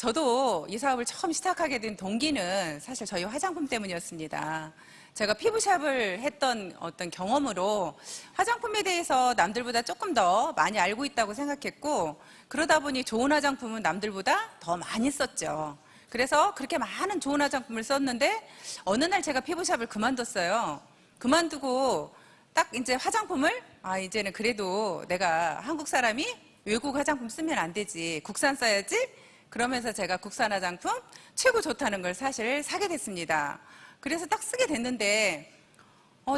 저도 이 사업을 처음 시작하게 된 동기는 사실 저희 화장품 때문이었습니다. 제가 피부샵을 했던 어떤 경험으로 화장품에 대해서 남들보다 조금 더 많이 알고 있다고 생각했고, 그러다 보니 좋은 화장품은 남들보다 더 많이 썼죠. 그래서 그렇게 많은 좋은 화장품을 썼는데 어느 날 제가 피부샵을 그만뒀어요. 그만두고 딱 이제 화장품을 이제는 그래도 내가 한국 사람이 외국 화장품 쓰면 안 되지, 국산 써야지. 그러면서 제가 국산 화장품 최고 좋다는 걸 사실 사게 됐습니다. 그래서 딱 쓰게 됐는데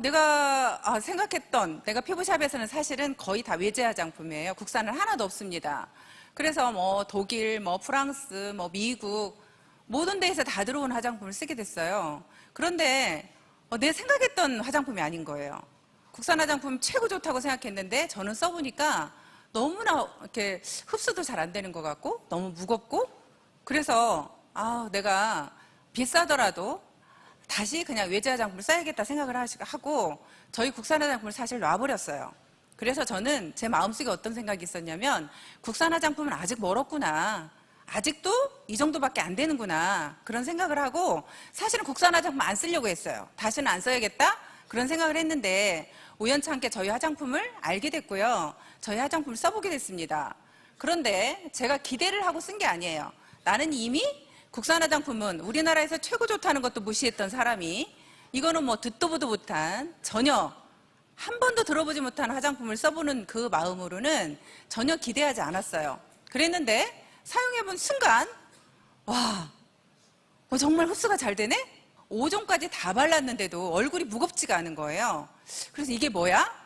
내가 생각했던, 내가 피부샵에서는 사실은 거의 다 외제 화장품이에요. 국산은 하나도 없습니다. 그래서 뭐 독일, 뭐 프랑스, 뭐 미국 모든 데에서 다 들어온 화장품을 쓰게 됐어요. 그런데 내 생각했던 화장품이 아닌 거예요. 국산 화장품 최고 좋다고 생각했는데 저는 써보니까 너무나 이렇게 흡수도 잘 안 되는 것 같고 너무 무겁고, 그래서 내가 비싸더라도 다시 그냥 외제 화장품을 써야겠다 생각을 하고 저희 국산 화장품을 사실 놔버렸어요. 그래서 저는 제 마음속에 어떤 생각이 있었냐면, 국산 화장품은 아직 멀었구나, 아직도 이 정도밖에 안 되는구나, 그런 생각을 하고 사실은 국산 화장품 안 쓰려고 했어요. 다시는 안 써야겠다 그런 생각을 했는데 우연찮게 저희 화장품을 알게 됐고요. 저희 화장품을 써보게 됐습니다. 그런데 제가 기대를 하고 쓴 게 아니에요. 나는 이미 국산 화장품은 우리나라에서 최고 좋다는 것도 무시했던 사람이, 이거는 뭐 듣도 보도 못한, 전혀 한 번도 들어보지 못한 화장품을 써보는 그 마음으로는 전혀 기대하지 않았어요. 그랬는데 사용해본 순간 와, 정말 흡수가 잘 되네? 5종까지 다 발랐는데도 얼굴이 무겁지가 않은 거예요. 그래서 이게 뭐야?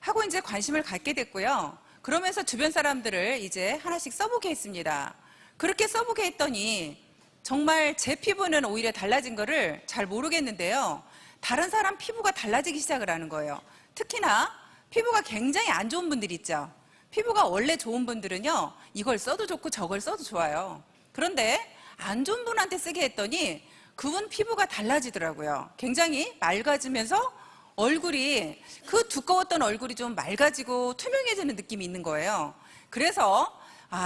하고 이제 관심을 갖게 됐고요. 그러면서 주변 사람들을 이제 하나씩 써보게 했습니다. 그렇게 써보게 했더니 정말 제 피부는 오히려 달라진 거를 잘 모르겠는데요. 다른 사람 피부가 달라지기 시작을 하는 거예요. 특히나 피부가 굉장히 안 좋은 분들 있죠. 피부가 원래 좋은 분들은요, 이걸 써도 좋고 저걸 써도 좋아요. 그런데 안 좋은 분한테 쓰게 했더니 그분 피부가 달라지더라고요. 굉장히 맑아지면서 얼굴이, 그 두꺼웠던 얼굴이 좀 맑아지고 투명해지는 느낌이 있는 거예요. 그래서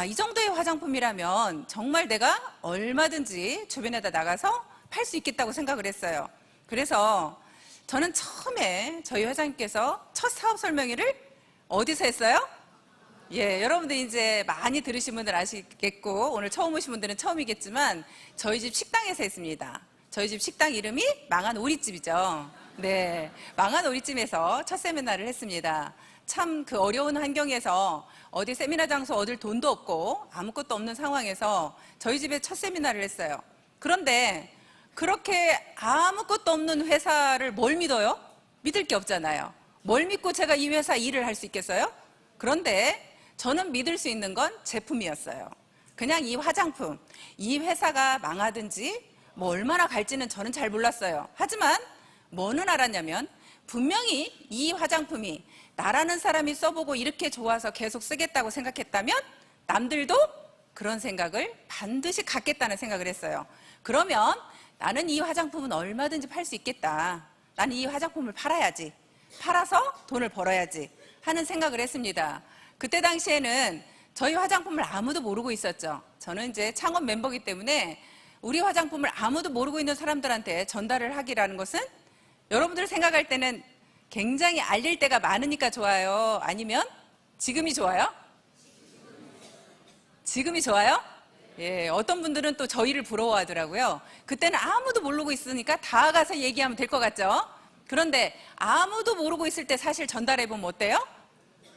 이 정도의 화장품이라면 정말 내가 얼마든지 주변에다 나가서 팔 수 있겠다고 생각을 했어요. 그래서 저는 처음에 저희 회장님께서 첫 사업 설명회를 어디서 했어요? 예, 여러분들 이제 많이 들으신 분들 아시겠고 오늘 처음 오신 분들은 처음이겠지만 저희 집 식당에서 했습니다. 저희 집 식당 이름이 망한 오리집이죠. 네, 망한 오리집에서 첫 세미나를 했습니다. 참 그 어려운 환경에서 어디 세미나 장소 얻을 돈도 없고 아무것도 없는 상황에서 저희 집에 첫 세미나를 했어요. 그런데 그렇게 아무것도 없는 회사를 뭘 믿어요? 믿을 게 없잖아요. 뭘 믿고 제가 이 회사 일을 할 수 있겠어요? 그런데 저는 믿을 수 있는 건 제품이었어요. 그냥 이 화장품, 이 회사가 망하든지 뭐 얼마나 갈지는 저는 잘 몰랐어요. 하지만 뭐는 알았냐면 분명히 이 화장품이 나라는 사람이 써보고 이렇게 좋아서 계속 쓰겠다고 생각했다면 남들도 그런 생각을 반드시 갖겠다는 생각을 했어요. 그러면 나는 이 화장품은 얼마든지 팔 수 있겠다. 나는 이 화장품을 팔아야지. 팔아서 돈을 벌어야지 하는 생각을 했습니다. 그때 당시에는 저희 화장품을 아무도 모르고 있었죠. 저는 이제 창업 멤버이기 때문에 우리 화장품을 아무도 모르고 있는 사람들한테 전달을 하기라는 것은 여러분들 생각할 때는 굉장히 알릴 때가 많으니까 좋아요? 아니면 지금이 좋아요? 지금이 좋아요? 예, 어떤 분들은 또 저희를 부러워하더라고요. 그때는 아무도 모르고 있으니까 다 가서 얘기하면 될 것 같죠? 그런데 아무도 모르고 있을 때 사실 전달해보면 어때요?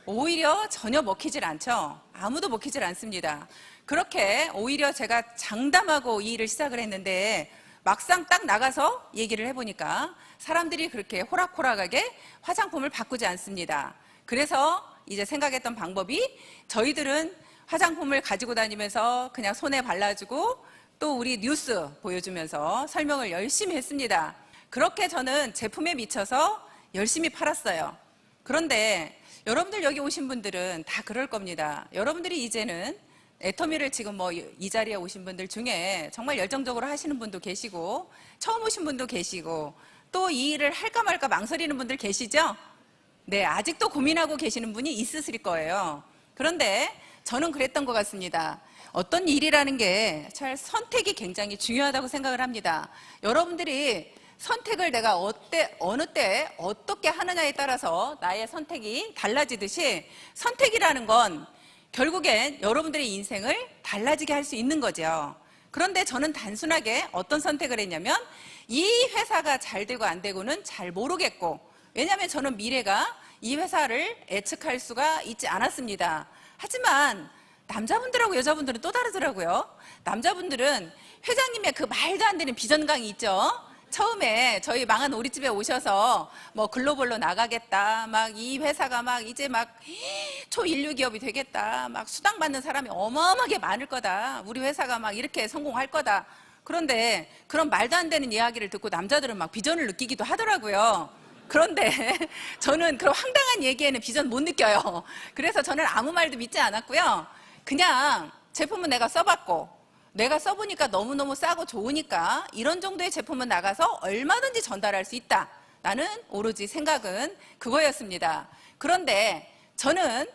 오히려 전혀 먹히질 않죠. 아무도 먹히질 않습니다. 그렇게 오히려 제가 장담하고 이 일을 시작을 했는데 막상 딱 나가서 얘기를 해보니까 사람들이 그렇게 호락호락하게 화장품을 바꾸지 않습니다. 그래서 이제 생각했던 방법이, 저희들은 화장품을 가지고 다니면서 그냥 손에 발라주고 또 우리 뉴스 보여주면서 설명을 열심히 했습니다. 그렇게 저는 제품에 미쳐서 열심히 팔았어요. 그런데 여러분들 여기 오신 분들은 다 그럴 겁니다. 여러분들이 이제는 애터미를 지금 뭐 이 자리에 오신 분들 중에 정말 열정적으로 하시는 분도 계시고 처음 오신 분도 계시고 또 이 일을 할까 말까 망설이는 분들 계시죠? 네, 아직도 고민하고 계시는 분이 있으실 거예요. 그런데 저는 그랬던 것 같습니다. 어떤 일이라는 게 잘 선택이 굉장히 중요하다고 생각을 합니다. 여러분들이 선택을 내가 어느 때 어떻게 하느냐에 따라서 나의 선택이 달라지듯이 선택이라는 건 결국엔 여러분들의 인생을 달라지게 할 수 있는 거죠. 그런데 저는 단순하게 어떤 선택을 했냐면 이 회사가 잘 되고 안 되고는 잘 모르겠고, 왜냐하면 저는 미래가 이 회사를 예측할 수가 있지 않았습니다. 하지만 남자분들하고 여자분들은 또 다르더라고요. 남자분들은 회장님의 그 말도 안 되는 비전 강의 있죠. 처음에 저희 망한 우리집에 오셔서 뭐 글로벌로 나가겠다, 막 이 회사가 막 이제 막 초인류 기업이 되겠다, 막 수당 받는 사람이 어마어마하게 많을 거다, 우리 회사가 막 이렇게 성공할 거다. 그런데 그런 말도 안 되는 이야기를 듣고 남자들은 막 비전을 느끼기도 하더라고요. 그런데 저는 그런 황당한 얘기에는 비전 못 느껴요. 그래서 저는 아무 말도 믿지 않았고요. 그냥 제품은 내가 써봤고, 내가 써보니까 너무너무 싸고 좋으니까 이런 정도의 제품은 나가서 얼마든지 전달할 수 있다. 나는 오로지 생각은 그거였습니다. 그런데 저는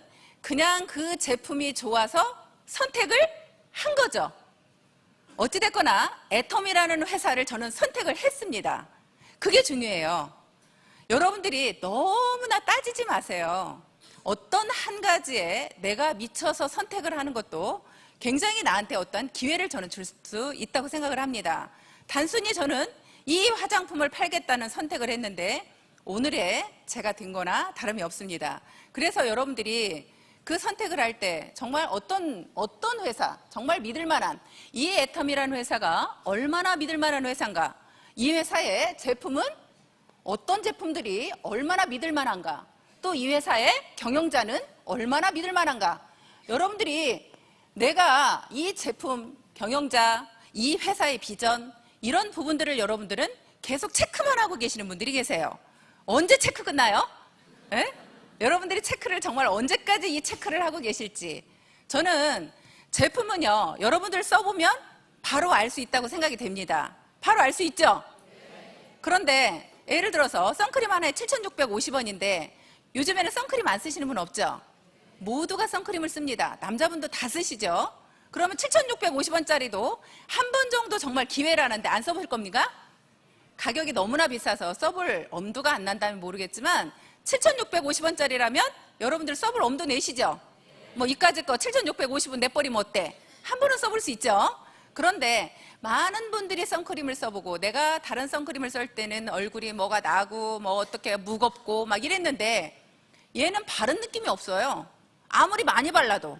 그냥 그 제품이 좋아서 선택을 한 거죠. 어찌됐거나 애텀이라는 회사를 저는 선택을 했습니다. 그게 중요해요. 여러분들이 너무나 따지지 마세요. 어떤 한 가지에 내가 미쳐서 선택을 하는 것도 굉장히 나한테 어떤 기회를 저는 줄 수 있다고 생각을 합니다. 단순히 저는 이 화장품을 팔겠다는 선택을 했는데 오늘의 제가 된 거나 다름이 없습니다. 그래서 여러분들이 그 선택을 할 때 정말 어떤 회사, 정말 믿을 만한, 이 애텀이라는 회사가 얼마나 믿을 만한 회사인가, 이 회사의 제품은 어떤 제품들이 얼마나 믿을 만한가, 또 이 회사의 경영자는 얼마나 믿을 만한가. 여러분들이 내가 이 제품, 경영자, 이 회사의 비전, 이런 부분들을 여러분들은 계속 체크만 하고 계시는 분들이 계세요. 언제 체크 끝나요? 에? 여러분들이 체크를 정말 언제까지 이 체크를 하고 계실지. 저는 제품은요, 여러분들 써보면 바로 알 수 있다고 생각이 됩니다. 바로 알 수 있죠? 그런데 예를 들어서 선크림 하나에 7,650원인데 요즘에는 선크림 안 쓰시는 분 없죠? 모두가 선크림을 씁니다. 남자분도 다 쓰시죠? 그러면 7,650원짜리도 한 번 정도 정말 기회라는데 안 써볼 겁니까? 가격이 너무나 비싸서 써볼 엄두가 안 난다면 모르겠지만 7,650원짜리라면 여러분들 써볼 엄두 내시죠? 뭐 이까짓 거 7,650원 내버리면 어때? 한 번은 써볼 수 있죠? 그런데 많은 분들이 선크림을 써보고 내가 다른 선크림을 쓸 때는 얼굴이 뭐가 나고 뭐 어떻게 무겁고 막 이랬는데 얘는 바른 느낌이 없어요. 아무리 많이 발라도,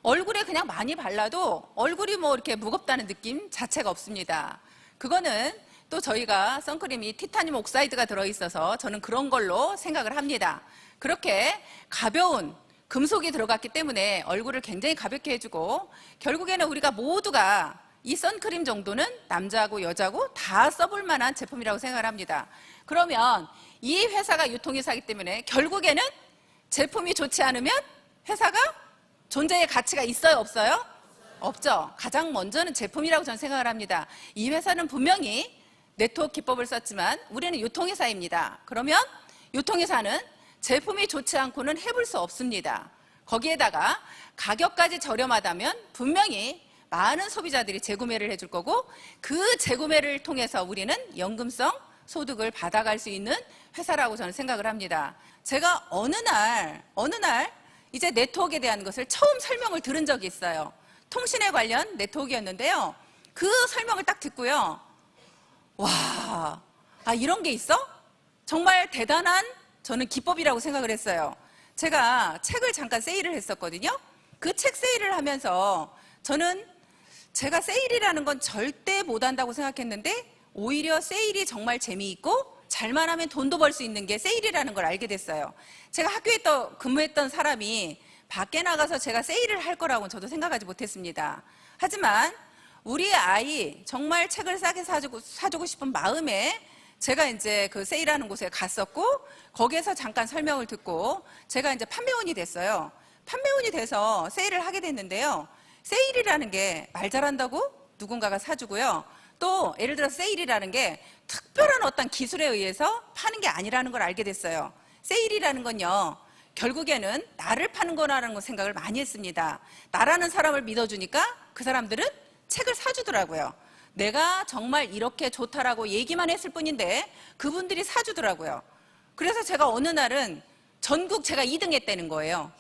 얼굴에 그냥 많이 발라도 얼굴이 뭐 이렇게 무겁다는 느낌 자체가 없습니다. 그거는 또 저희가 선크림이 티타늄 옥사이드가 들어있어서 저는 그런 걸로 생각을 합니다. 그렇게 가벼운 금속이 들어갔기 때문에 얼굴을 굉장히 가볍게 해주고, 결국에는 우리가 모두가 이 선크림 정도는 남자고 여자고 다 써볼 만한 제품이라고 생각을 합니다. 그러면 이 회사가 유통회사이기 때문에 결국에는 제품이 좋지 않으면 회사가 존재의 가치가 있어요, 없어요? 없죠. 가장 먼저는 제품이라고 저는 생각을 합니다. 이 회사는 분명히 네트워크 기법을 썼지만 우리는 유통회사입니다. 그러면 유통회사는 제품이 좋지 않고는 해볼 수 없습니다. 거기에다가 가격까지 저렴하다면 분명히 많은 소비자들이 재구매를 해줄 거고, 그 재구매를 통해서 우리는 연금성 소득을 받아갈 수 있는 회사라고 저는 생각을 합니다. 제가 어느 날 이제 네트워크에 대한 것을 처음 설명을 들은 적이 있어요. 통신에 관련 네트워크였는데요. 그 설명을 딱 듣고요. 와, 이런 게 있어? 정말 대단한 저는 기법이라고 생각을 했어요. 제가 책을 잠깐 세일을 했었거든요. 그 책 세일을 하면서 저는 제가 세일이라는 건 절대 못한다고 생각했는데 오히려 세일이 정말 재미있고 잘만 하면 돈도 벌 수 있는 게 세일이라는 걸 알게 됐어요. 제가 학교에 근무했던 사람이 밖에 나가서 제가 세일을 할 거라고는 저도 생각하지 못했습니다. 하지만 우리 아이 정말 책을 싸게 사주고 싶은 마음에 제가 이제 그 세일하는 곳에 갔었고, 거기에서 잠깐 설명을 듣고 제가 이제 판매원이 됐어요. 판매원이 돼서 세일을 하게 됐는데요. 세일이라는 게 말 잘한다고 누군가가 사주고요. 또 예를 들어서 세일이라는 게 특별한 어떤 기술에 의해서 파는 게 아니라는 걸 알게 됐어요. 세일이라는 건요, 결국에는 나를 파는 거라는 생각을 많이 했습니다. 나라는 사람을 믿어주니까 그 사람들은 책을 사주더라고요. 내가 정말 이렇게 좋다라고 얘기만 했을 뿐인데 그분들이 사주더라고요. 그래서 제가 어느 날은 전국 제가 2등 했다는 거예요.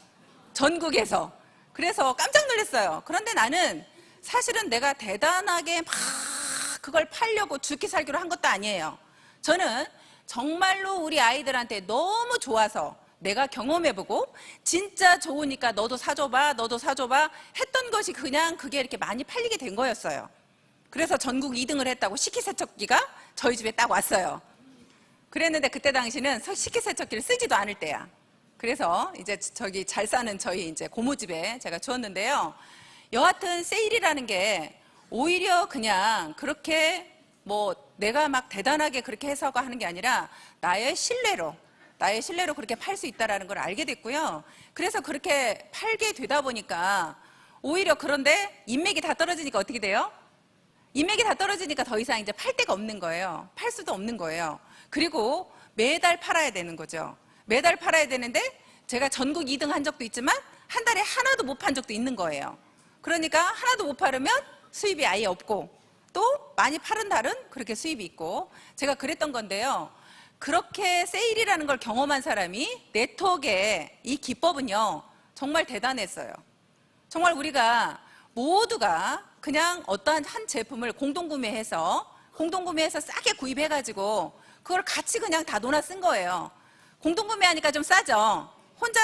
전국에서. 그래서 깜짝 놀랐어요. 그런데 나는 사실은 내가 대단하게 막 그걸 팔려고 죽기 살기로 한 것도 아니에요. 저는 정말로 우리 아이들한테 너무 좋아서 내가 경험해보고 진짜 좋으니까 너도 사줘봐, 너도 사줘봐 했던 것이 그냥 그게 이렇게 많이 팔리게 된 거였어요. 그래서 전국 2등을 했다고 식기세척기가 저희 집에 딱 왔어요. 그랬는데 그때 당시는 식기세척기를 쓰지도 않을 때야. 그래서 이제 저기 잘 사는 저희 이제 고모집에 제가 주었는데요. 여하튼 세일이라는 게 오히려 그냥 그렇게 뭐 내가 막 대단하게 그렇게 해서가 하는 게 아니라 나의 신뢰로 그렇게 팔 수 있다는 걸 알게 됐고요. 그래서 그렇게 팔게 되다 보니까 오히려 그런데 인맥이 다 떨어지니까 어떻게 돼요? 인맥이 다 떨어지니까 더 이상 이제 팔 데가 없는 거예요. 팔 수도 없는 거예요. 그리고 매달 팔아야 되는 거죠. 매달 팔아야 되는데 제가 전국 2등 한 적도 있지만 한 달에 하나도 못 판 적도 있는 거예요. 그러니까 하나도 못 팔으면 수입이 아예 없고 또 많이 파는 달은 그렇게 수입이 있고 제가 그랬던 건데요. 그렇게 세일이라는 걸 경험한 사람이 네트워크의 이 기법은요. 정말 대단했어요. 정말 우리가 모두가 그냥 어떠한 한 제품을 공동구매해서 싸게 구입해가지고 그걸 같이 그냥 다 논아 쓴 거예요. 공동구매하니까 좀 싸죠.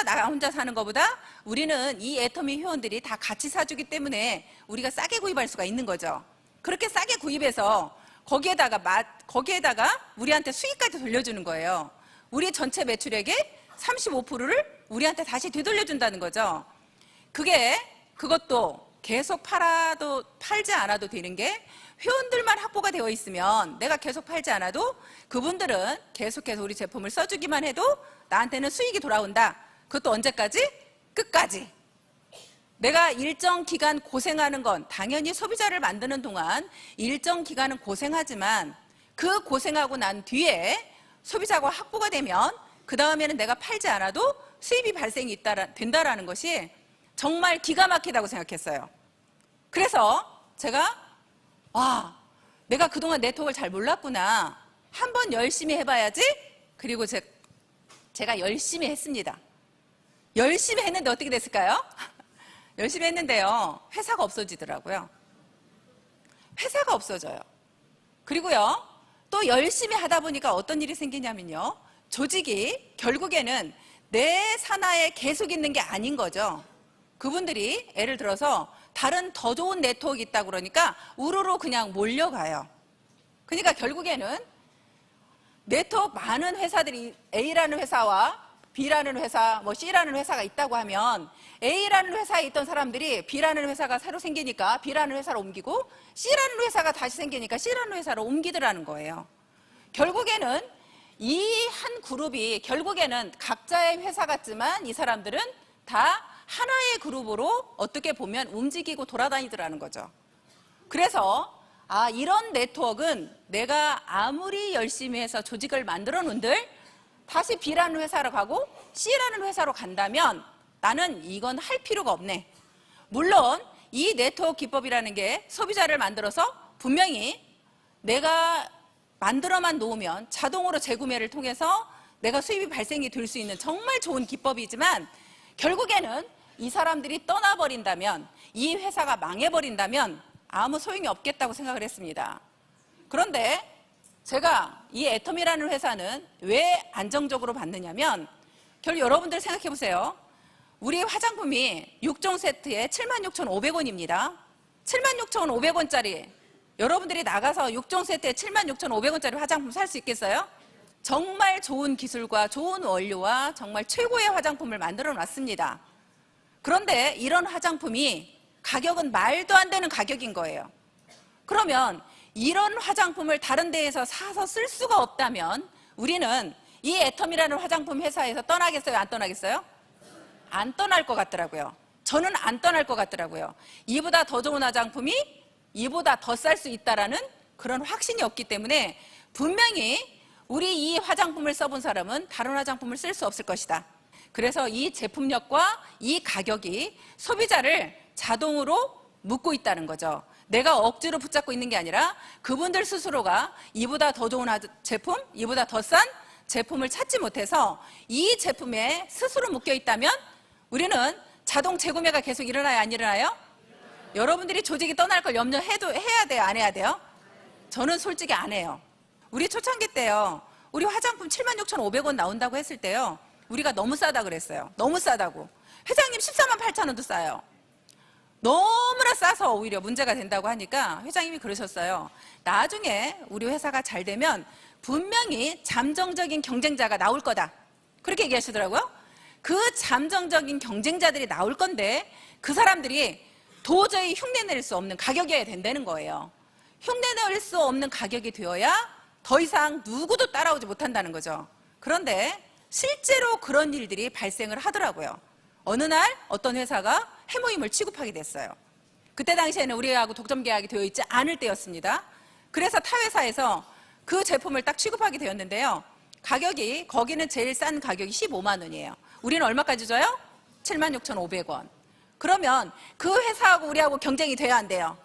나 혼자 사는 것보다 우리는 이 애터미 회원들이 다 같이 사주기 때문에 우리가 싸게 구입할 수가 있는 거죠. 그렇게 싸게 구입해서 거기에다가 우리한테 수익까지 돌려주는 거예요. 우리 전체 매출액의 35%를 우리한테 다시 되돌려준다는 거죠. 그것도 계속 팔지 않아도 되는 게 회원들만 확보가 되어 있으면 내가 계속 팔지 않아도 그분들은 계속해서 우리 제품을 써주기만 해도 나한테는 수익이 돌아온다. 그것도 언제까지? 끝까지. 내가 일정 기간 고생하는 건 당연히 소비자를 만드는 동안 일정 기간은 고생하지만 그 고생하고 난 뒤에 소비자가 확보가 되면 그 다음에는 내가 팔지 않아도 수입이 발생이 된다라는 것이 정말 기가 막히다고 생각했어요. 그래서 제가 내가 그동안 네트워크를 잘 몰랐구나. 한번 열심히 해봐야지. 그리고 제가 열심히 했습니다. 열심히 했는데 어떻게 됐을까요? 열심히 했는데요. 회사가 없어지더라고요. 회사가 없어져요. 그리고요. 또 열심히 하다 보니까 어떤 일이 생기냐면요. 조직이 결국에는 내 산하에 계속 있는 게 아닌 거죠. 그분들이 예를 들어서 다른 더 좋은 네트워크 있다고 그러니까 우르르 그냥 몰려가요. 그러니까 결국에는 네트워크 많은 회사들이 A라는 회사와 B라는 회사, C라는 회사가 있다고 하면 A라는 회사에 있던 사람들이 B라는 회사가 새로 생기니까 B라는 회사로 옮기고 C라는 회사가 다시 생기니까 C라는 회사로 옮기더라는 거예요. 결국에는 이 한 그룹이 결국에는 각자의 회사 같지만 이 사람들은 다 하나의 그룹으로 어떻게 보면 움직이고 돌아다니더라는 거죠. 그래서 이런 네트워크는 내가 아무리 열심히 해서 조직을 만들어 놓은들 다시 B라는 회사로 가고 C라는 회사로 간다면 나는 이건 할 필요가 없네. 물론 이 네트워크 기법이라는 게 소비자를 만들어서 분명히 내가 만들어만 놓으면 자동으로 재구매를 통해서 내가 수입이 발생이 될 수 있는 정말 좋은 기법이지만 결국에는 이 사람들이 떠나버린다면 이 회사가 망해버린다면 아무 소용이 없겠다고 생각을 했습니다. 그런데 제가 이 애터미라는 회사는 왜 안정적으로 받느냐면 여러분들 생각해 보세요. 우리 화장품이 6종 세트에 76,500원입니다. 76,500원짜리 여러분들이 나가서 6종 세트에 76,500원짜리 화장품 살 수 있겠어요? 정말 좋은 기술과 좋은 원료와 정말 최고의 화장품을 만들어 놨습니다. 그런데 이런 화장품이 가격은 말도 안 되는 가격인 거예요. 그러면 이런 화장품을 다른 데에서 사서 쓸 수가 없다면 우리는 이 애텀이라는 화장품 회사에서 떠나겠어요? 안 떠나겠어요? 안 떠날 것 같더라고요. 저는 안 떠날 것 같더라고요. 이보다 더 좋은 화장품이 이보다 더 쌀 수 있다라는 그런 확신이 없기 때문에 분명히 우리 이 화장품을 써본 사람은 다른 화장품을 쓸 수 없을 것이다. 그래서 이 제품력과 이 가격이 소비자를 자동으로 묶고 있다는 거죠. 내가 억지로 붙잡고 있는 게 아니라 그분들 스스로가 이보다 더 좋은 제품, 이보다 더 싼 제품을 찾지 못해서 이 제품에 스스로 묶여 있다면 우리는 자동 재구매가 계속 일어나요, 안 일어나요? 여러분들이 조직이 떠날 걸 해야 돼요, 안 해야 돼요? 저는 솔직히 안 해요. 우리 초창기 때요, 우리 화장품 76,500원 나온다고 했을 때요, 우리가 너무 싸다 그랬어요. 너무 싸다고. 회장님 148,000원도 싸요. 너무나 싸서 오히려 문제가 된다고 하니까 회장님이 그러셨어요. 나중에 우리 회사가 잘 되면 분명히 잠정적인 경쟁자가 나올 거다. 그렇게 얘기하시더라고요. 그 잠정적인 경쟁자들이 나올 건데 그 사람들이 도저히 흉내낼 수 없는 가격이어야 된다는 거예요. 흉내낼 수 없는 가격이 되어야 더 이상 누구도 따라오지 못한다는 거죠. 그런데 실제로 그런 일들이 발생을 하더라고요. 어느 날 어떤 회사가 해모임을 취급하게 됐어요. 그때 당시에는 우리하고 독점 계약이 되어 있지 않을 때였습니다. 그래서 타 회사에서 그 제품을 딱 취급하게 되었는데요. 가격이, 거기는 제일 싼 가격이 15만 원이에요. 우리는 얼마까지 줘요? 76,500원. 그러면 그 회사하고 우리하고 경쟁이 돼야 안 돼요?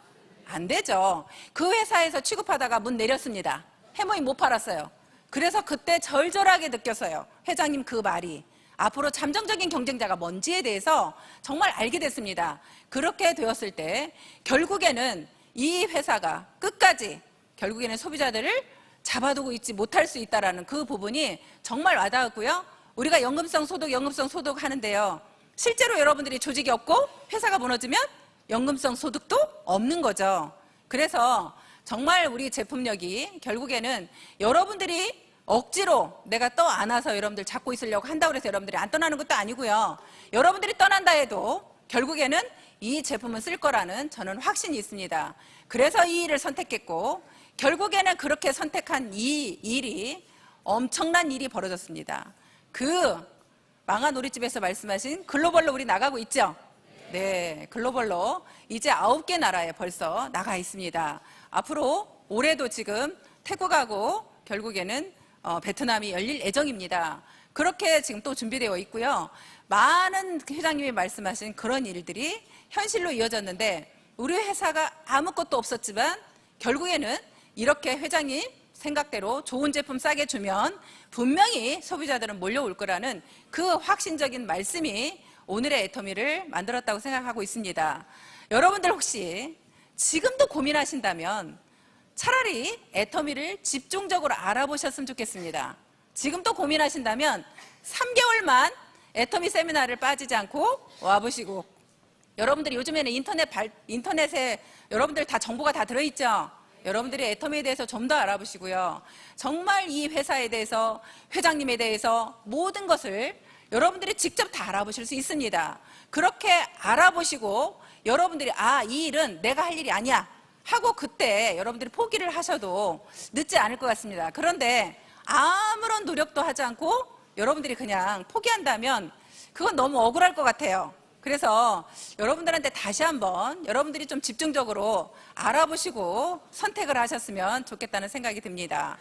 안 되죠. 그 회사에서 취급하다가 문 내렸습니다. 해모임 못 팔았어요. 그래서 그때 절절하게 느꼈어요. 회장님 그 말이. 앞으로 잠정적인 경쟁자가 뭔지에 대해서 정말 알게 됐습니다. 그렇게 되었을 때 결국에는 이 회사가 끝까지 결국에는 소비자들을 잡아두고 있지 못할 수 있다는 그 부분이 정말 와닿았고요. 우리가 연금성 소득 하는데요. 실제로 여러분들이 조직이 없고 회사가 무너지면 연금성 소득도 없는 거죠. 그래서 정말 우리 제품력이 결국에는 여러분들이 억지로 내가 떠안아서 여러분들 잡고 있으려고 한다고 해서 여러분들이 안 떠나는 것도 아니고요. 여러분들이 떠난다 해도 결국에는 이 제품은 쓸 거라는 저는 확신이 있습니다. 그래서 이 일을 선택했고 결국에는 그렇게 선택한 이 일이 엄청난 일이 벌어졌습니다. 그 망한 우리집에서 말씀하신 글로벌로 우리 나가고 있죠? 네, 글로벌로 이제 9개 나라에 벌써 나가 있습니다. 앞으로 올해도 지금 태국하고 결국에는 베트남이 열릴 예정입니다. 그렇게 지금 또 준비되어 있고요. 많은 회장님이 말씀하신 그런 일들이 현실로 이어졌는데 우리 회사가 아무것도 없었지만 결국에는 이렇게 회장님 생각대로 좋은 제품 싸게 주면 분명히 소비자들은 몰려올 거라는 그 확신적인 말씀이 오늘의 애터미를 만들었다고 생각하고 있습니다. 여러분들 혹시 지금도 고민하신다면 차라리 애터미를 집중적으로 알아보셨으면 좋겠습니다. 지금도 고민하신다면 3개월만 애터미 세미나를 빠지지 않고 와보시고 여러분들이 요즘에는 인터넷에 여러분들 다 정보가 다 들어있죠? 여러분들이 애터미에 대해서 좀 더 알아보시고요. 정말 이 회사에 대해서 회장님에 대해서 모든 것을 여러분들이 직접 다 알아보실 수 있습니다. 그렇게 알아보시고 여러분들이 이 일은 내가 할 일이 아니야 하고 그때 여러분들이 포기를 하셔도 늦지 않을 것 같습니다. 그런데 아무런 노력도 하지 않고 여러분들이 그냥 포기한다면 그건 너무 억울할 것 같아요. 그래서 여러분들한테 다시 한번 여러분들이 좀 집중적으로 알아보시고 선택을 하셨으면 좋겠다는 생각이 듭니다.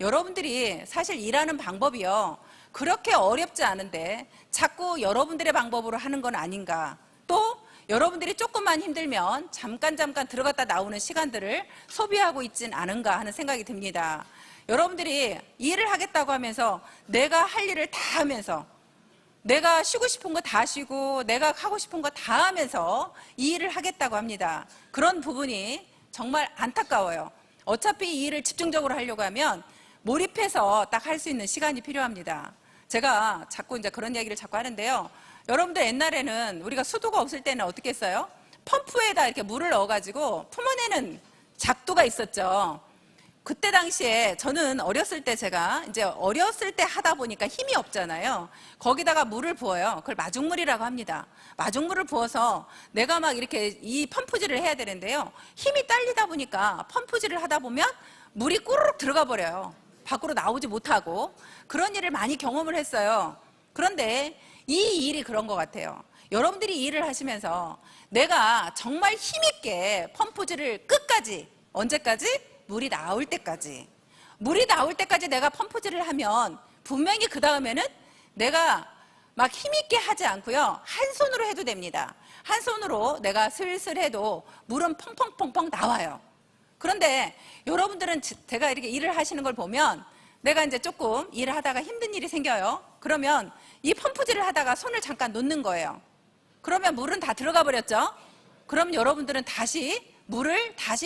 여러분들이 사실 일하는 방법이요. 그렇게 어렵지 않은데 자꾸 여러분들의 방법으로 하는 건 아닌가. 또 여러분들이 조금만 힘들면 잠깐 들어갔다 나오는 시간들을 소비하고 있진 않은가 하는 생각이 듭니다. 여러분들이 일을 하겠다고 하면서 내가 할 일을 다 하면서 내가 쉬고 싶은 거 다 쉬고 내가 하고 싶은 거 다 하면서 이 일을 하겠다고 합니다. 그런 부분이 정말 안타까워요. 어차피 이 일을 집중적으로 하려고 하면 몰입해서 딱 할 수 있는 시간이 필요합니다. 제가 자꾸 이제 그런 이야기를 자꾸 하는데요. 여러분들 옛날에는 우리가 수도가 없을 때는 어떻게 했어요? 펌프에다 이렇게 물을 넣어가지고 품어내는 작두가 있었죠. 그때 당시에 저는 어렸을 때 제가 이제 어렸을 때 하다 보니까 힘이 없잖아요. 거기다가 물을 부어요. 그걸 마중물이라고 합니다. 마중물을 부어서 내가 막 이렇게 이 펌프질을 해야 되는데요. 힘이 딸리다 보니까 펌프질을 하다 보면 물이 꾸르륵 들어가 버려요. 밖으로 나오지 못하고 그런 일을 많이 경험을 했어요. 그런데 이 일이 그런 것 같아요. 여러분들이 일을 하시면서 내가 정말 힘있게 펌프질을 끝까지 언제까지? 물이 나올 때까지 내가 펌프질을 하면 분명히 그 다음에는 내가 막 힘있게 하지 않고요. 한 손으로 해도 됩니다. 한 손으로 내가 슬슬 해도 물은 펑펑펑펑 나와요. 그런데 여러분들은 제가 이렇게 일을 하시는 걸 보면 내가 이제 조금 일을 하다가 힘든 일이 생겨요. 그러면 이 펌프질을 하다가 손을 잠깐 놓는 거예요. 그러면 물은 다 들어가 버렸죠? 그럼 여러분들은 다시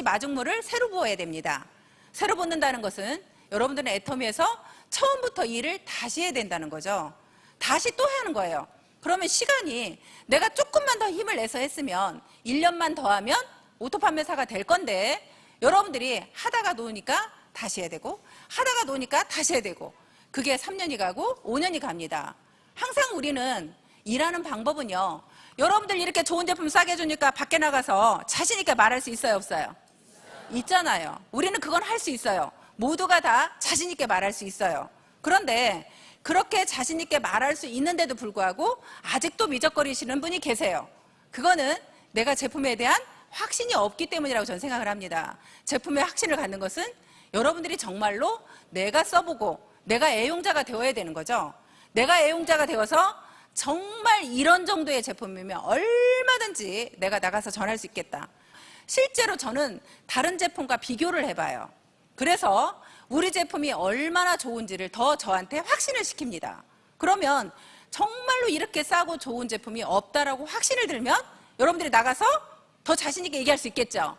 마중물을 새로 부어야 됩니다. 새로 붓는다는 것은 여러분들은 애터미에서 처음부터 일을 다시 해야 된다는 거죠. 다시 또 하는 거예요. 그러면 시간이 내가 조금만 더 힘을 내서 했으면 1년만 더 하면 오토 판매사가 될 건데 여러분들이 하다가 놓으니까 다시 해야 되고 하다가 놓으니까 다시 해야 되고 그게 3년이 가고 5년이 갑니다. 항상 우리는 일하는 방법은요. 여러분들 이렇게 좋은 제품 싸게 주니까 밖에 나가서 자신 있게 말할 수 있어요, 없어요? 있잖아요. 우리는 그건 할 수 있어요. 모두가 다 자신 있게 말할 수 있어요. 그런데 그렇게 자신 있게 말할 수 있는데도 불구하고 아직도 미적거리시는 분이 계세요. 그거는 내가 제품에 대한 확신이 없기 때문이라고 저는 생각을 합니다. 제품에 확신을 갖는 것은 여러분들이 정말로 내가 써보고 내가 애용자가 되어야 되는 거죠. 내가 애용자가 되어서 정말 이런 정도의 제품이면 얼마든지 내가 나가서 전할 수 있겠다. 실제로 저는 다른 제품과 비교를 해봐요. 그래서 우리 제품이 얼마나 좋은지를 더 저한테 확신을 시킵니다. 그러면 정말로 이렇게 싸고 좋은 제품이 없다라고 확신을 들면 여러분들이 나가서 더 자신 있게 얘기할 수 있겠죠.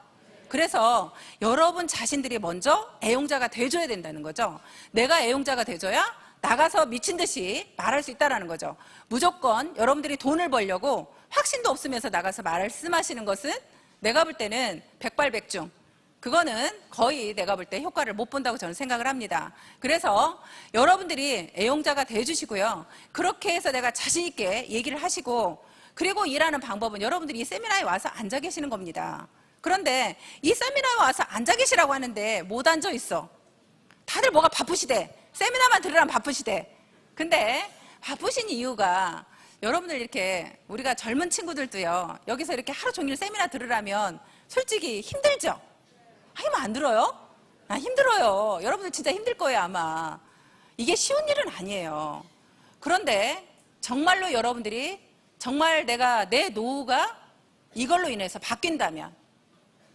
그래서 여러분 자신들이 먼저 애용자가 돼줘야 된다는 거죠. 내가 애용자가 돼줘야 나가서 미친 듯이 말할 수 있다는 거죠. 무조건 여러분들이 돈을 벌려고 확신도 없으면서 나가서 말씀하시는 것은 내가 볼 때는 백발백중. 그거는 거의 내가 볼 때 효과를 못 본다고 저는 생각을 합니다. 그래서 여러분들이 애용자가 돼주시고요. 그렇게 해서 내가 자신 있게 얘기를 하시고 그리고 일하는 방법은 여러분들이 이 세미나에 와서 앉아 계시는 겁니다. 그런데 이 세미나에 와서 앉아 계시라고 하는데 못 앉아 있어. 다들 뭐가 바쁘시대. 세미나만 들으라면 바쁘시대. 근데 바쁘신 이유가 여러분들 이렇게 우리가 젊은 친구들도요. 여기서 이렇게 하루 종일 세미나 들으라면 솔직히 힘들죠? 하면 안 들어요? 힘들어요. 여러분들 진짜 힘들 거예요 아마. 이게 쉬운 일은 아니에요. 그런데 정말로 여러분들이 정말 내 노후가 이걸로 인해서 바뀐다면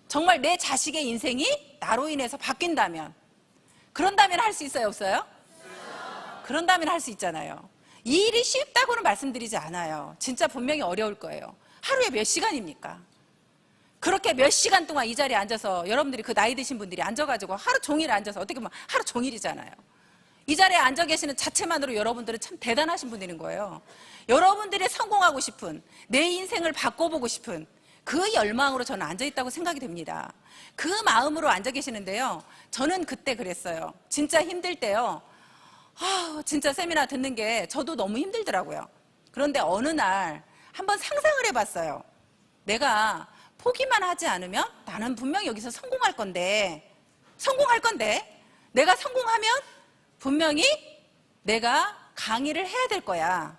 정말 내 자식의 인생이 나로 인해서 바뀐다면 그런다면 할 수 있어요 없어요? 그런다면 할 수 있잖아요. 이 일이 쉽다고는 말씀드리지 않아요. 진짜 분명히 어려울 거예요. 하루에 몇 시간입니까? 그렇게 몇 시간 동안 이 자리에 앉아서 여러분들이 그 나이 드신 분들이 앉아가지고 하루 종일 앉아서 어떻게 보면 하루 종일이잖아요. 이 자리에 앉아 계시는 자체만으로 여러분들은 참 대단하신 분들인 거예요. 여러분들이 성공하고 싶은 내 인생을 바꿔보고 싶은 그 열망으로 저는 앉아있다고 생각이 됩니다. 그 마음으로 앉아 계시는데요. 저는 그때 그랬어요. 진짜 힘들 때요. 진짜 세미나 듣는 게 저도 너무 힘들더라고요. 그런데 어느 날 한번 상상을 해봤어요. 내가 포기만 하지 않으면 나는 분명히 여기서 성공할 건데 내가 성공하면 분명히 내가 강의를 해야 될 거야.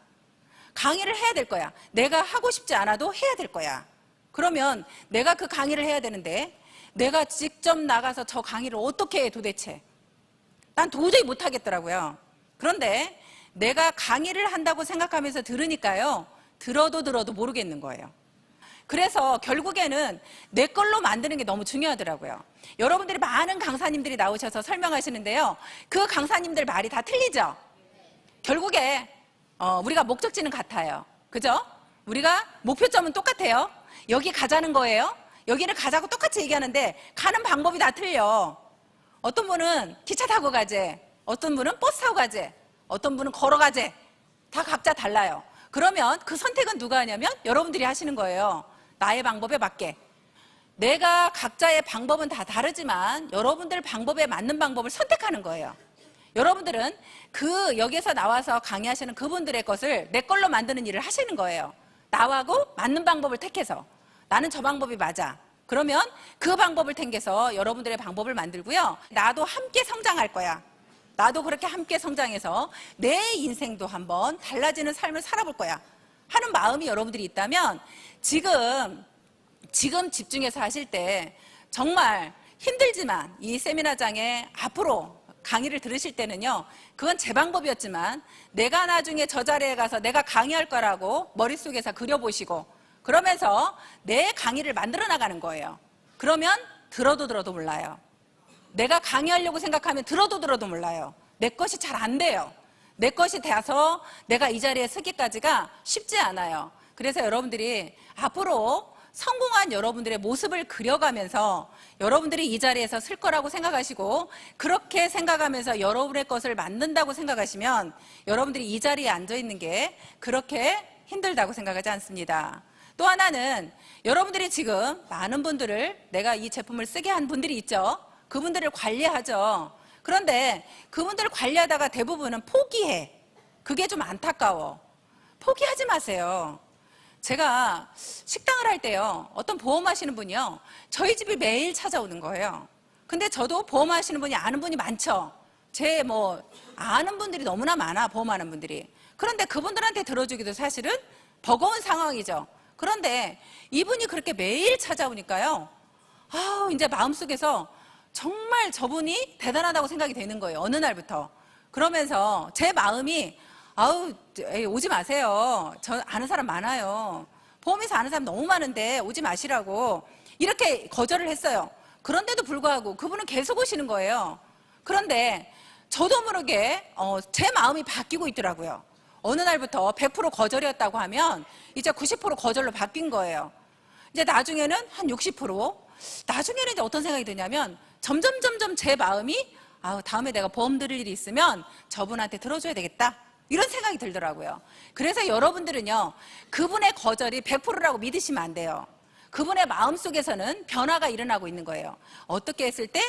내가 하고 싶지 않아도 해야 될 거야. 그러면 내가 그 강의를 해야 되는데 내가 직접 나가서 저 강의를 어떻게 해 도대체? 난 도저히 못하겠더라고요. 그런데 내가 강의를 한다고 생각하면서 들으니까요. 들어도 모르겠는 거예요. 그래서 결국에는 내 걸로 만드는 게 너무 중요하더라고요. 여러분들이 많은 강사님들이 나오셔서 설명하시는데요. 그 강사님들 말이 다 틀리죠? 결국에 우리가 목적지는 같아요. 그죠? 우리가 목표점은 똑같아요. 여기 가자는 거예요. 여기를 가자고 똑같이 얘기하는데 가는 방법이 다 틀려. 어떤 분은 기차 타고 가재, 어떤 분은 버스 타고 가재, 어떤 분은 걸어가재. 다 각자 달라요. 그러면 그 선택은 누가 하냐면 여러분들이 하시는 거예요. 나의 방법에 맞게. 내가 각자의 방법은 다 다르지만 여러분들 방법에 맞는 방법을 선택하는 거예요. 여러분들은 여기에서 나와서 강의하시는 그분들의 것을 내 걸로 만드는 일을 하시는 거예요. 나하고 맞는 방법을 택해서. 나는 저 방법이 맞아. 그러면 그 방법을 택해서 여러분들의 방법을 만들고요. 나도 함께 성장할 거야. 나도 그렇게 함께 성장해서 내 인생도 한번 달라지는 삶을 살아볼 거야 하는 마음이 여러분들이 있다면 지금 집중해서 하실 때 정말 힘들지만 이 세미나장에 앞으로 강의를 들으실 때는요, 그건 제 방법이었지만 내가 나중에 저 자리에 가서 내가 강의할 거라고 머릿속에서 그려보시고 그러면서 내 강의를 만들어 나가는 거예요. 그러면 들어도 몰라요. 내가 강의하려고 생각하면 들어도 몰라요. 내 것이 잘 안 돼요. 내 것이 돼서 내가 이 자리에 서기까지가 쉽지 않아요. 그래서 여러분들이 앞으로 성공한 여러분들의 모습을 그려가면서 여러분들이 이 자리에서 쓸 거라고 생각하시고 그렇게 생각하면서 여러분의 것을 만든다고 생각하시면 여러분들이 이 자리에 앉아 있는 게 그렇게 힘들다고 생각하지 않습니다. 또 하나는 여러분들이 지금 많은 분들을 내가 이 제품을 쓰게 한 분들이 있죠. 그분들을 관리하죠. 그런데 그분들을 관리하다가 대부분은 포기해. 그게 좀 안타까워. 포기하지 마세요. 제가 식당을 할 때요, 어떤 보험하시는 분이요, 저희 집이 매일 찾아오는 거예요. 근데 저도 보험하시는 분이 아는 분이 많죠. 제 아는 분들이 너무나 많아, 보험하는 분들이. 그런데 그분들한테 들어주기도 사실은 버거운 상황이죠. 그런데 이분이 그렇게 매일 찾아오니까요, 이제 마음속에서 정말 저분이 대단하다고 생각이 되는 거예요. 어느 날부터. 그러면서 제 마음이 오지 마세요. 저 아는 사람 많아요. 보험에서 아는 사람 너무 많은데 오지 마시라고 이렇게 거절을 했어요. 그런데도 불구하고 그분은 계속 오시는 거예요. 그런데 저도 모르게 제 마음이 바뀌고 있더라고요. 어느 날부터 100% 거절이었다고 하면 이제 90% 거절로 바뀐 거예요. 이제 나중에는 한 60%, 나중에는 이제 어떤 생각이 드냐면 점점 제 마음이 다음에 내가 보험 들을 일이 있으면 저분한테 들어줘야 되겠다. 이런 생각이 들더라고요. 그래서 여러분들은요, 그분의 거절이 100%라고 믿으시면 안 돼요. 그분의 마음속에서는 변화가 일어나고 있는 거예요. 어떻게 했을 때?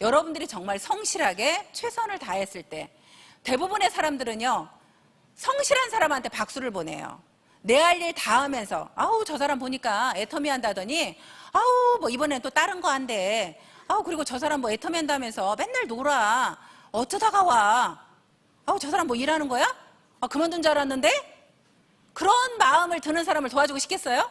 여러분들이 정말 성실하게 최선을 다했을 때. 대부분의 사람들은요, 성실한 사람한테 박수를 보내요. 내 할 일 다 하면서 저 사람 보니까 애터미 한다더니 이번엔 또 다른 거 한대. 그리고 저 사람 애터미 한다면서 맨날 놀아. 어쩌다가 와. 저 사람 일하는 거야? 그만둔 줄 알았는데? 그런 마음을 드는 사람을 도와주고 싶겠어요?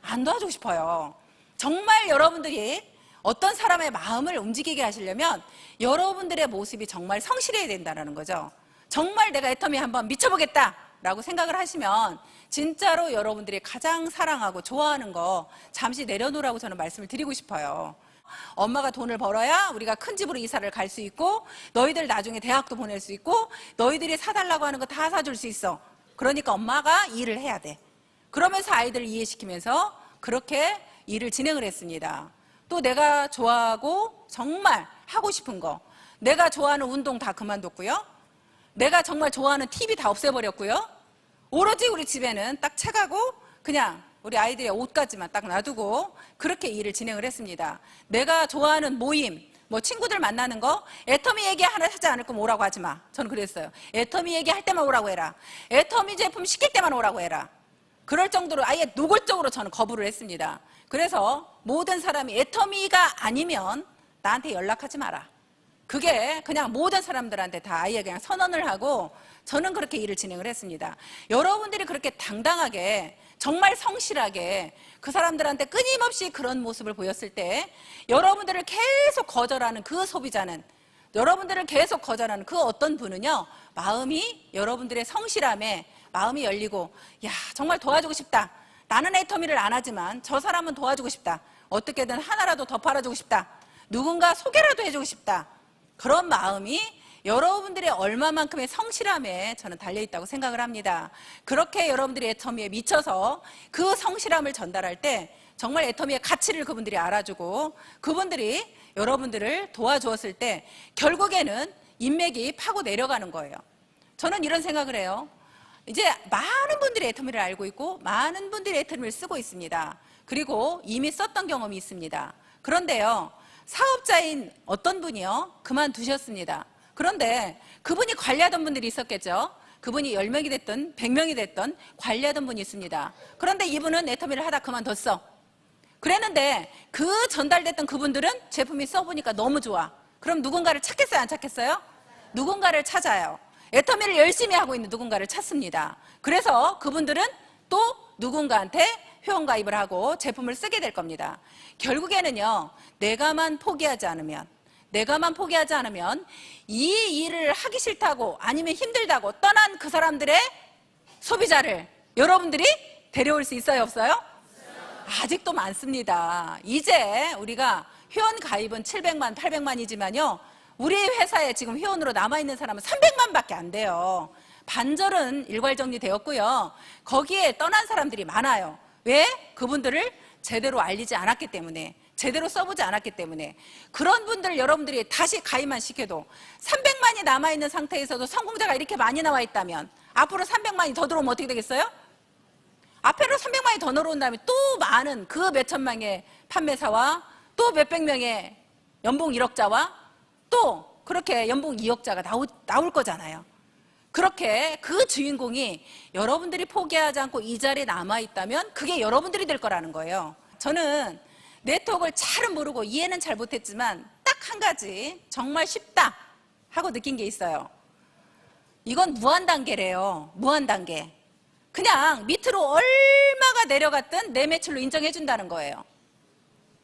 안 도와주고 싶어요. 정말 여러분들이 어떤 사람의 마음을 움직이게 하시려면 여러분들의 모습이 정말 성실해야 된다는 거죠. 정말 내가 애터미 한번 미쳐보겠다라고 생각을 하시면 진짜로 여러분들이 가장 사랑하고 좋아하는 거 잠시 내려놓으라고 저는 말씀을 드리고 싶어요. 엄마가 돈을 벌어야 우리가 큰 집으로 이사를 갈 수 있고 너희들 나중에 대학도 보낼 수 있고 너희들이 사달라고 하는 거 다 사줄 수 있어. 그러니까 엄마가 일을 해야 돼. 그러면서 아이들을 이해시키면서 그렇게 일을 진행을 했습니다. 또 내가 좋아하고 정말 하고 싶은 거, 내가 좋아하는 운동 다 그만뒀고요. 내가 정말 좋아하는 TV 다 없애버렸고요. 오로지 우리 집에는 딱 책하고 그냥 우리 아이들의 옷까지만 딱 놔두고 그렇게 일을 진행을 했습니다. 내가 좋아하는 모임, 친구들 만나는 거, 애터미 얘기 하나 하지 않을 거면 오라고 하지 마. 저는 그랬어요. 애터미 얘기할 때만 오라고 해라. 애터미 제품 시킬 때만 오라고 해라. 그럴 정도로 아예 노골적으로 저는 거부를 했습니다. 그래서 모든 사람이 애터미가 아니면 나한테 연락하지 마라. 그게 그냥 모든 사람들한테 다 아예 그냥 선언을 하고 저는 그렇게 일을 진행을 했습니다. 여러분들이 그렇게 당당하게 정말 성실하게 그 사람들한테 끊임없이 그런 모습을 보였을 때 여러분들을 계속 거절하는 그 소비자는, 여러분들을 계속 거절하는 그 어떤 분은요, 마음이 여러분들의 성실함에 마음이 열리고 정말 도와주고 싶다. 나는 애터미를 안 하지만 저 사람은 도와주고 싶다. 어떻게든 하나라도 더 팔아주고 싶다. 누군가 소개라도 해주고 싶다. 그런 마음이 여러분들의 얼마만큼의 성실함에 저는 달려있다고 생각을 합니다. 그렇게 여러분들이 애터미에 미쳐서 그 성실함을 전달할 때 정말 애터미의 가치를 그분들이 알아주고 그분들이 여러분들을 도와주었을 때 결국에는 인맥이 파고 내려가는 거예요. 저는 이런 생각을 해요. 이제 많은 분들이 애터미를 알고 있고 많은 분들이 애터미를 쓰고 있습니다. 그리고 이미 썼던 경험이 있습니다. 그런데요, 사업자인 어떤 분이요, 그만두셨습니다. 그런데 그분이 관리하던 분들이 있었겠죠. 그분이 10명이 됐든 100명이 됐든 관리하던 분이 있습니다. 그런데 이분은 애터미를 하다 그만뒀어. 그랬는데 그 전달됐던 그분들은 제품이 써보니까 너무 좋아. 그럼 누군가를 찾겠어요, 안 찾겠어요? 누군가를 찾아요. 애터미를 열심히 하고 있는 누군가를 찾습니다. 그래서 그분들은 또 누군가한테 회원가입을 하고 제품을 쓰게 될 겁니다. 결국에는요, 내가만 포기하지 않으면, 내가만 포기하지 않으면 이 일을 하기 싫다고 아니면 힘들다고 떠난 그 사람들의 소비자를 여러분들이 데려올 수 있어요, 없어요? 아직도 많습니다. 이제 우리가 회원 가입은 700만, 800만이지만요. 우리 회사에 지금 회원으로 남아있는 사람은 300만밖에 안 돼요. 반절은 일괄 정리되었고요. 거기에 떠난 사람들이 많아요. 왜? 그분들을 제대로 알리지 않았기 때문에, 제대로 써보지 않았기 때문에. 그런 분들 여러분들이 다시 가입만 시켜도 300만이 남아있는 상태에서도 성공자가 이렇게 많이 나와 있다면 앞으로 300만이 더 들어오면 어떻게 되겠어요? 앞으로 300만이 더 늘어온다면 또 많은 그 몇천만 명의 판매사와 또 몇백 명의 연봉 1억자와 또 그렇게 연봉 2억자가 나올 거잖아요. 그렇게 그 주인공이 여러분들이 포기하지 않고 이 자리에 남아있다면 그게 여러분들이 될 거라는 거예요. 저는 네트워크를 잘은 모르고 이해는 잘 못했지만 딱 한 가지 정말 쉽다 하고 느낀 게 있어요. 이건 무한단계래요. 무한단계. 그냥 밑으로 얼마가 내려갔든 내 매출로 인정해 준다는 거예요.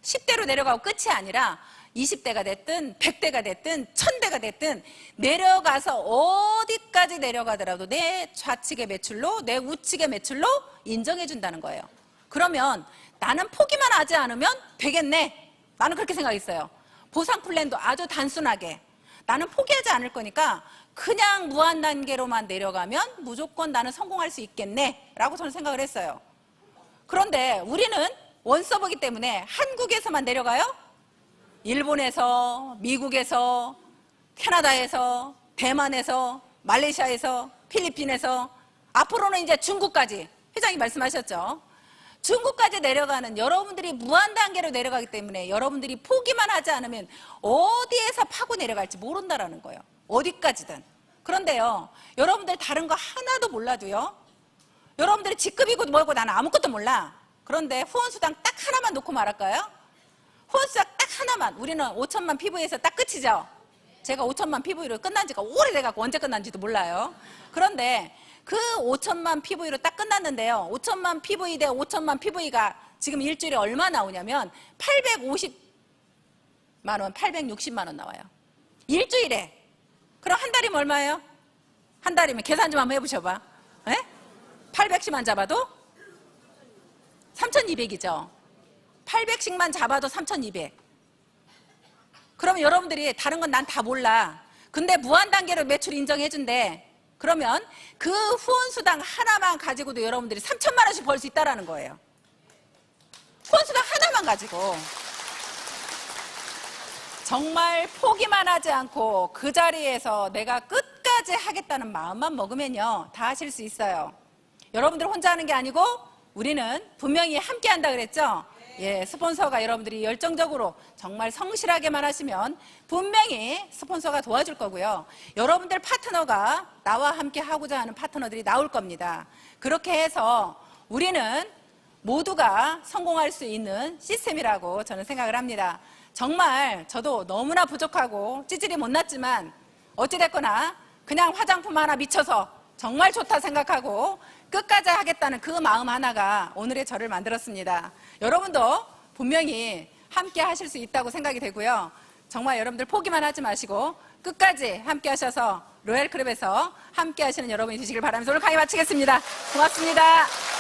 10대로 내려가고 끝이 아니라 20대가 됐든 100대가 됐든 1000대가 됐든 내려가서 어디까지 내려가더라도 내 좌측의 매출로 내 우측의 매출로 인정해 준다는 거예요. 그러면 나는 포기만 하지 않으면 되겠네. 나는 그렇게 생각했어요. 보상 플랜도 아주 단순하게 나는 포기하지 않을 거니까 그냥 무한 단계로만 내려가면 무조건 나는 성공할 수 있겠네 라고 저는 생각을 했어요. 그런데 우리는 원서버기 때문에 한국에서만 내려가요? 일본에서, 미국에서, 캐나다에서, 대만에서, 말레이시아에서, 필리핀에서, 앞으로는 이제 중국까지, 회장님 말씀하셨죠? 중국까지 내려가는 여러분들이 무한 단계로 내려가기 때문에 여러분들이 포기만 하지 않으면 어디에서 파고 내려갈지 모른다라는 거예요. 어디까지든. 그런데요, 여러분들 다른 거 하나도 몰라도요, 여러분들이 직급이고 뭐고 나는 아무것도 몰라. 그런데 후원수당 딱 하나만 놓고 말할까요? 후원수당 딱 하나만. 우리는 5천만 PV에서 딱 끝이죠. 제가 5천만 PV로 끝난 지가 오래돼갖고 언제 끝난지도 몰라요. 그런데 그 5천만 PV로 딱 끝났는데요. 5천만 PV 대 5천만 PV가 지금 일주일에 얼마 나오냐면 850만 원, 860만 원 나와요. 일주일에. 그럼 한 달이면 얼마예요? 한 달이면 계산 좀 한번 해보셔봐. 800씩만 잡아도 3,200이죠. 800씩만 잡아도 3,200. 그러면 여러분들이 다른 건 난 다 몰라. 근데 무한단계로 매출 인정해준대. 그러면 그 후원수당 하나만 가지고도 여러분들이 3천만 원씩 벌 수 있다는 거예요. 후원수당 하나만 가지고. 정말 포기만 하지 않고 그 자리에서 내가 끝까지 하겠다는 마음만 먹으면요, 다 하실 수 있어요. 여러분들 혼자 하는 게 아니고 우리는 분명히 함께 한다 그랬죠? 예, 스폰서가 여러분들이 열정적으로 정말 성실하게만 하시면 분명히 스폰서가 도와줄 거고요. 여러분들 파트너가 나와 함께 하고자 하는 파트너들이 나올 겁니다. 그렇게 해서 우리는 모두가 성공할 수 있는 시스템이라고 저는 생각을 합니다. 정말 저도 너무나 부족하고 찌질이 못났지만 어찌됐거나 그냥 화장품 하나 미쳐서 정말 좋다 생각하고 끝까지 하겠다는 그 마음 하나가 오늘의 저를 만들었습니다. 여러분도 분명히 함께 하실 수 있다고 생각이 되고요. 정말 여러분들 포기만 하지 마시고 끝까지 함께 하셔서 로얄클럽에서 함께 하시는 여러분이 되시길 바라면서 오늘 강의 마치겠습니다. 고맙습니다.